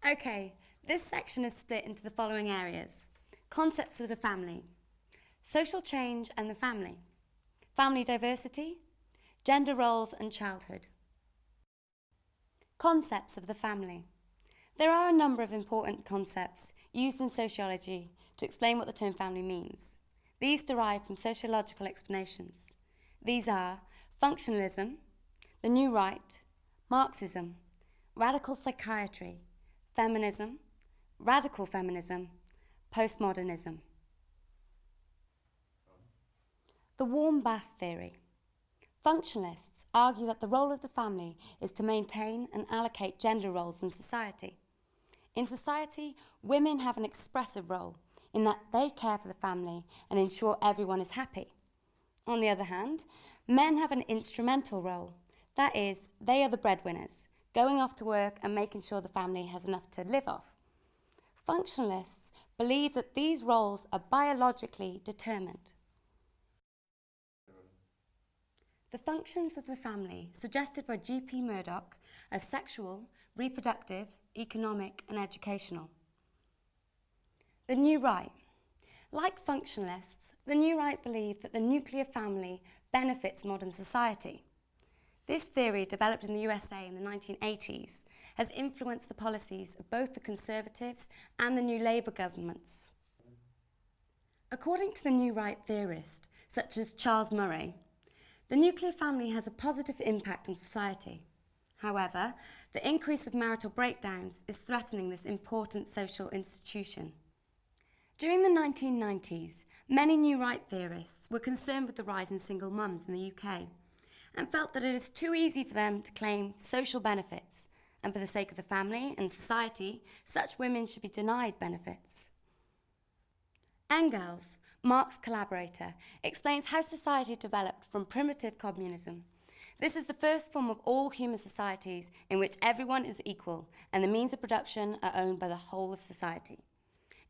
Okay, this section is split into the following areas. Concepts of the family, social change and the family, family diversity, gender roles and childhood. Concepts of the family. There are a number of important concepts used in sociology to explain what the term family means. These derive from sociological explanations. These are functionalism, the new right, Marxism, radical psychiatry, feminism, radical feminism, postmodernism. The warm bath theory. Functionalists argue that the role of the family is to maintain and allocate gender roles in society. In society, women have an expressive role in that they care for the family and ensure everyone is happy. On the other hand, men have an instrumental role. That is, they are the breadwinners, going off to work and making sure the family has enough to live off. Functionalists believe that these roles are biologically determined. The functions of the family suggested by G.P. Murdoch are sexual, reproductive, economic and educational. The New Right. Like functionalists, the New Right believe that the nuclear family benefits modern society. This theory, developed in the USA in the 1980s, has influenced the policies of both the Conservatives and the New Labour governments. According to the New Right theorists, such as Charles Murray, the nuclear family has a positive impact on society. However, the increase of marital breakdowns is threatening this important social institution. During the 1990s, many New Right theorists were concerned with the rise in single mums in the UK and felt that it is too easy for them to claim social benefits, and for the sake of the family and society, such women should be denied benefits. Engels, Marx's collaborator, explains how society developed from primitive communism. This is the first form of all human societies in which everyone is equal and the means of production are owned by the whole of society.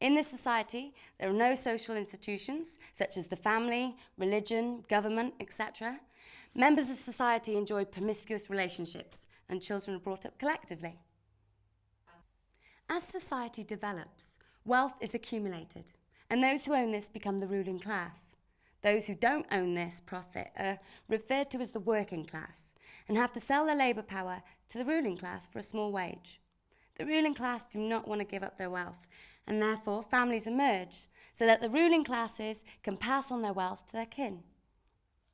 In this society, there are no social institutions, such as the family, religion, government, etc. Members of society enjoy promiscuous relationships, and children are brought up collectively. As society develops, wealth is accumulated, and those who own this become the ruling class. Those who don't own this profit are referred to as the working class and have to sell their labour power to the ruling class for a small wage. The ruling class do not want to give up their wealth, and therefore families emerge so that the ruling classes can pass on their wealth to their kin.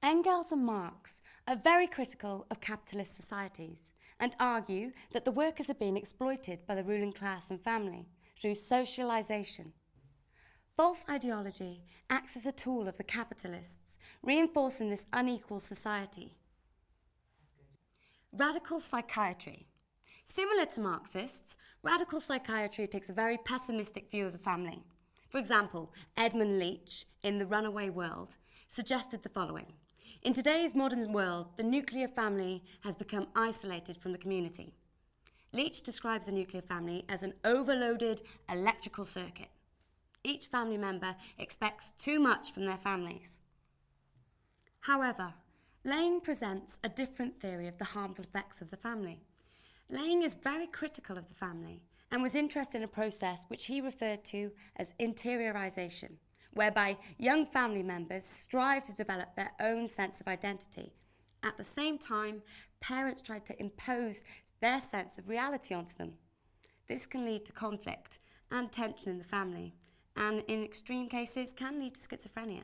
Engels and Marx are very critical of capitalist societies and argue that the workers are being exploited by the ruling class and family through socialization. False ideology acts as a tool of the capitalists, reinforcing this unequal society. Radical psychiatry. Similar to Marxists, radical psychiatry takes a very pessimistic view of the family. For example, Edmund Leach, in The Runaway World, suggested the following. In today's modern world, the nuclear family has become isolated from the community. Leach describes the nuclear family as an overloaded electrical circuit. Each family member expects too much from their families. However, Lane presents a different theory of the harmful effects of the family. Lane is very critical of the family and was interested in a process which he referred to as interiorization, whereby young family members strive to develop their own sense of identity. At the same time, parents try to impose their sense of reality onto them. This can lead to conflict and tension in the family, and in extreme cases can lead to schizophrenia,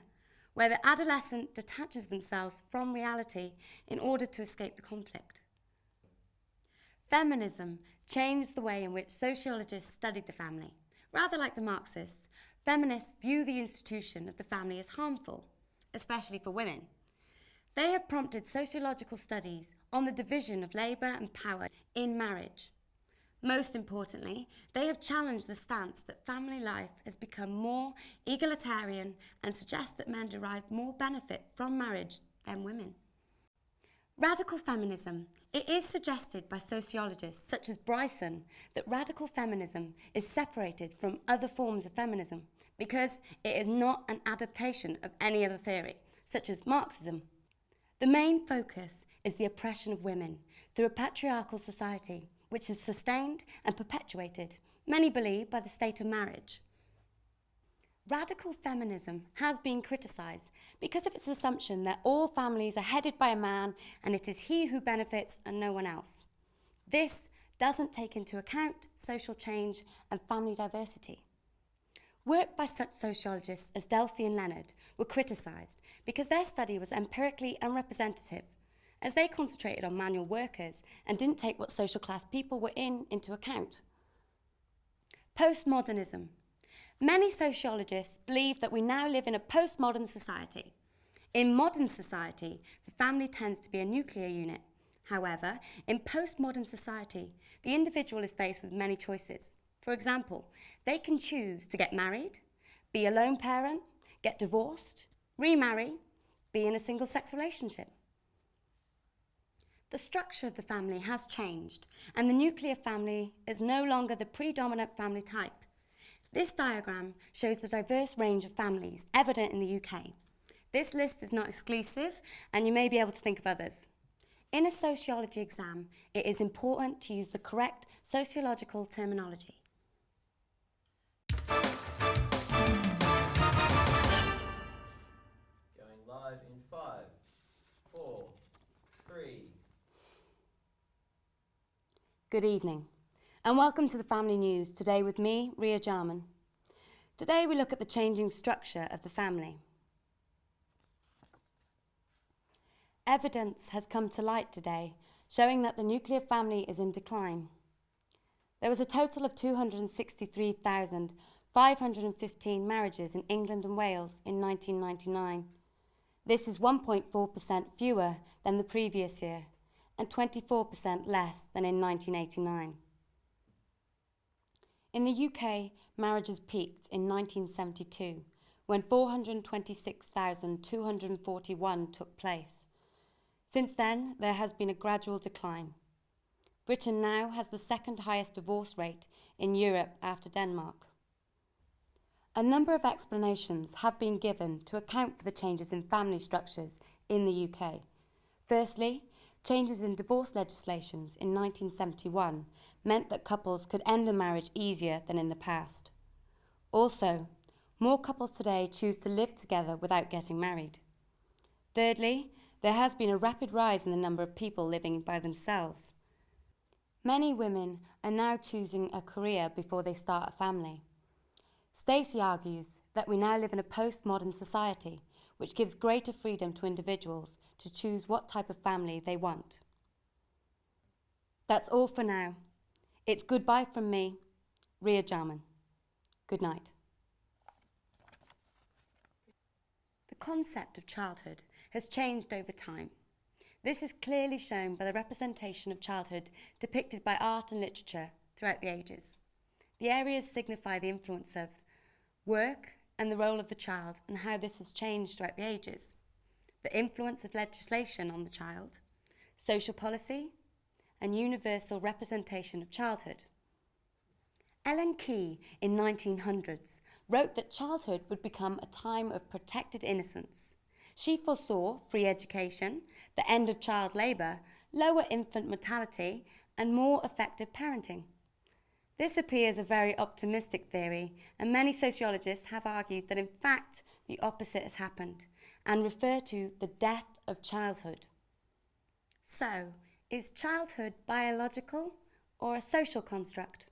where the adolescent detaches themselves from reality in order to escape the conflict. Feminism changed the way in which sociologists studied the family. Rather like the Marxists, feminists view the institution of the family as harmful, especially for women. They have prompted sociological studies on the division of labour and power in marriage. Most importantly, they have challenged the stance that family life has become more egalitarian and suggest that men derive more benefit from marriage than women. Radical feminism. It is suggested by sociologists such as Bryson that radical feminism is separated from other forms of feminism because it is not an adaptation of any other theory, such as Marxism. The main focus is the oppression of women through a patriarchal society which is sustained and perpetuated, many believe, by the state of marriage. Radical feminism has been criticised because of its assumption that all families are headed by a man and it is he who benefits and no one else. This doesn't take into account social change and family diversity. Work by such sociologists as Delphi and Leonard were criticised because their study was empirically unrepresentative, as they concentrated on manual workers and didn't take what social class people were in into account. Postmodernism. Many sociologists believe that we now live in a postmodern society. In modern society, the family tends to be a nuclear unit. However, in postmodern society, the individual is faced with many choices. For example, they can choose to get married, be a lone parent, get divorced, remarry, be in a single-sex relationship. The structure of the family has changed, and the nuclear family is no longer the predominant family type. This diagram shows the diverse range of families evident in the UK. This list is not exclusive, and you may be able to think of others. In a sociology exam, it is important to use the correct sociological terminology. Going live in 5, 4, 3. Good evening, and welcome to the Family News, today with me, Ria Jarman. Today we look at the changing structure of the family. Evidence has come to light today showing that the nuclear family is in decline. There was a total of 263,515 marriages in England and Wales in 1999. This is 1.4% fewer than the previous year and 24% less than in 1989. In the UK, marriages peaked in 1972 when 426,241 took place. Since then, there has been a gradual decline. Britain now has the second highest divorce rate in Europe after Denmark. A number of explanations have been given to account for the changes in family structures in the UK. Firstly, changes in divorce legislations in 1971 meant that couples could end a marriage easier than in the past. Also, more couples today choose to live together without getting married. Thirdly, there has been a rapid rise in the number of people living by themselves. Many women are now choosing a career before they start a family. Stacey argues that we now live in a postmodern society, which gives greater freedom to individuals to choose what type of family they want. That's all for now. It's goodbye from me, Ria Jarman. Good night. The concept of childhood has changed over time. This is clearly shown by the representation of childhood depicted by art and literature throughout the ages. The areas signify the influence of work and the role of the child and how this has changed throughout the ages, the influence of legislation on the child, social policy, and universal representation of childhood. Ellen Key in 1900s wrote that childhood would become a time of protected innocence. She foresaw free education, the end of child labour, lower infant mortality, and more effective parenting. This appears a very optimistic theory, and many sociologists have argued that in fact the opposite has happened and refer to the death of childhood. So, is childhood biological or a social construct?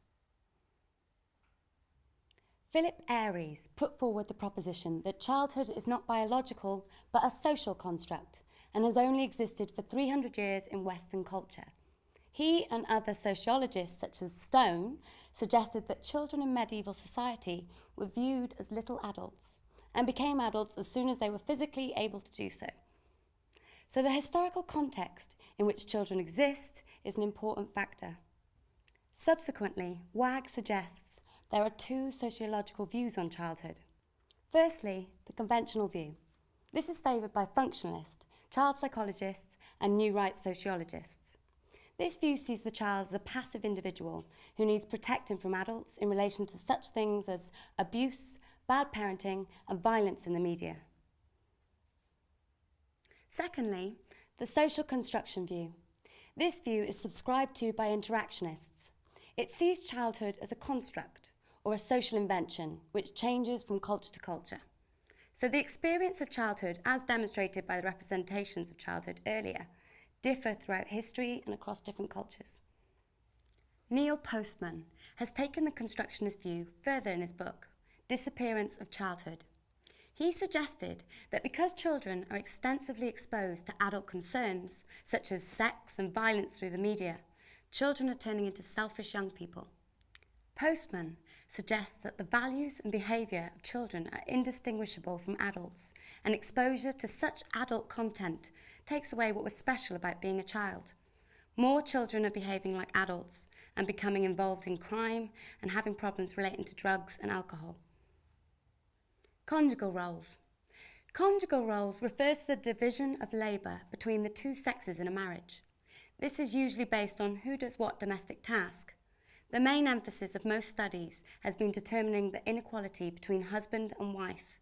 Philip Aries put forward the proposition that childhood is not biological but a social construct and has only existed for 300 years in Western culture. He and other sociologists such as Stone suggested that children in medieval society were viewed as little adults and became adults as soon as they were physically able to do so. So the historical context in which children exist is an important factor. Subsequently, Wagg suggests there are two sociological views on childhood. Firstly, the conventional view. This is favoured by functionalist, child psychologists, and new rights sociologists. This view sees the child as a passive individual who needs protecting from adults in relation to such things as abuse, bad parenting, and violence in the media. Secondly, the social construction view. This view is subscribed to by interactionists. It sees childhood as a construct or a social invention which changes from culture to culture. So the experience of childhood, as demonstrated by the representations of childhood earlier, differ throughout history and across different cultures. Neil Postman has taken the constructionist view further in his book, Disappearance of Childhood. He suggested that because children are extensively exposed to adult concerns, such as sex and violence through the media, children are turning into selfish young people. Postman suggests that the values and behaviour of children are indistinguishable from adults, and exposure to such adult content takes away what was special about being a child. More children are behaving like adults and becoming involved in crime and having problems relating to drugs and alcohol. Conjugal roles. Conjugal roles refers to the division of labour between the two sexes in a marriage. This is usually based on who does what domestic task. The main emphasis of most studies has been determining the inequality between husband and wife.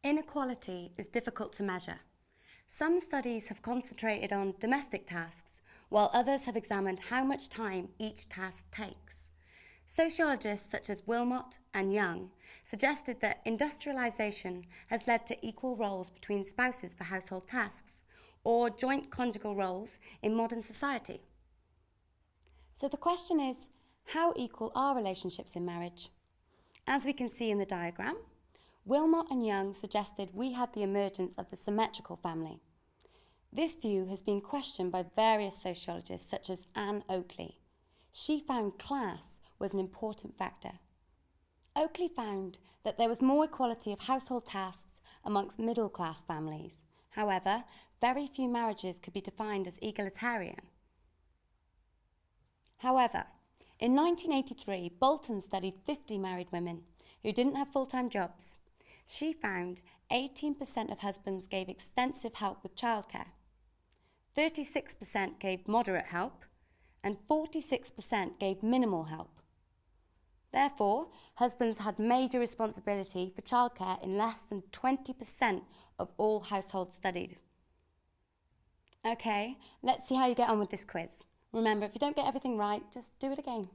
Inequality is difficult to measure. Some studies have concentrated on domestic tasks, while others have examined how much time each task takes. Sociologists such as Wilmot and Young suggested that industrialisation has led to equal roles between spouses for household tasks, or joint conjugal roles in modern society. So the question is, how equal are relationships in marriage? As we can see in the diagram, Wilmot and Young suggested we had the emergence of the symmetrical family. This view has been questioned by various sociologists such as Anne Oakley. She found class was an important factor. Oakley found that there was more equality of household tasks amongst middle-class families. However, very few marriages could be defined as egalitarian. However, in 1983, Bolton studied 50 married women who didn't have full-time jobs. She found 18% of husbands gave extensive help with childcare, 36% gave moderate help, and 46% gave minimal help. Therefore, husbands had major responsibility for childcare in less than 20% of all households studied. Okay, let's see how you get on with this quiz. Remember, if you don't get everything right, just do it again.